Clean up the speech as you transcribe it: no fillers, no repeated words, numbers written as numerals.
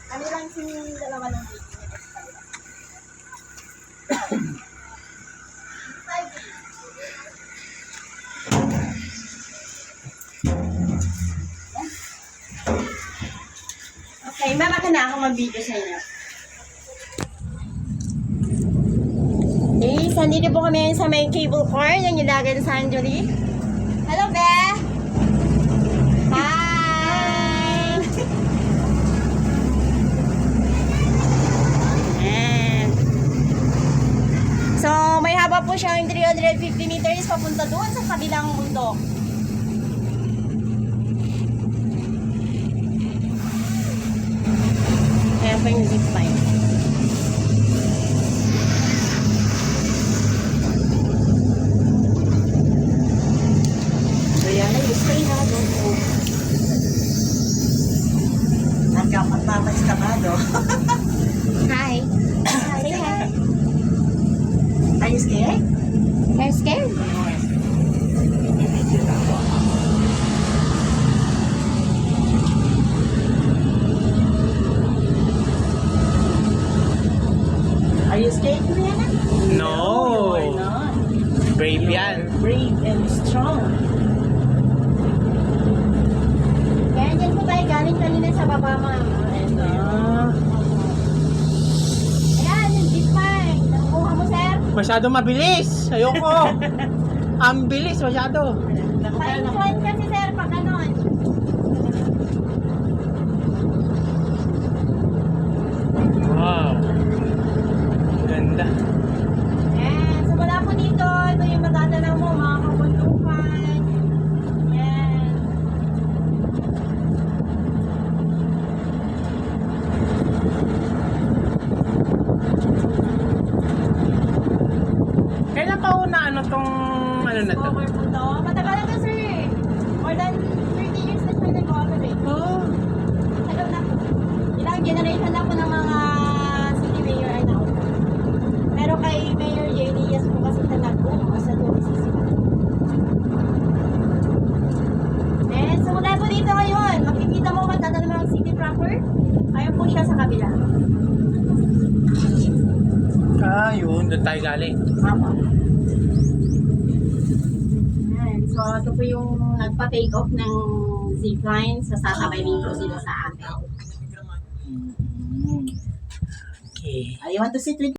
Ano lang yung dalawa ng video. Okay, mamaka na ako mag-video sa inyo. Okay, nandito po kami sa may cable car ng Ilagan San Joli. Hello, Be! Hi! And, so, may haba po siyang 350 meters papunta doon sa kabilang bundok. Kaya pa yung zipline. So yan na yung stay na doon po. Nagkapagmamaistamado. Hi. Say hi. Are you scared? You're scared? Are you scared, Brianna? No. You are not. Brave You yan. are brave and strong. Kaya dyan po tayo galing kanina sa baba, ma'am. Ayan, yung zipline. Nakuha mo, sir? Masyado mabilis. Ayoko. Ang bilis, masyado. Pa-incline kasi, sir, pag ganon. Wow. Ganda. Ayan, so wala po dito. Ito yung matatanaw mo, mga kabundukan. Ayan. Kailan pa una tong ano na to? Over po to. Matagal na to, sir. More than 30 years na siya nag-operate. Oh. Hello na po. Ilang generation na po ng mga city mayor ay naupo. Pero kay Mayor J. Diaz po kasi talagpo sa 2016. And so mula po dito ngayon, makikita mo kung tatanong mo ang city proper. Ayun po siya sa kabila. Ah, yun. Doon tayo galing. Apo. Ayan. So ito po yung nagpa-take off ng zipline sa sasabay din po sila sa atin. Okay. I want to sit with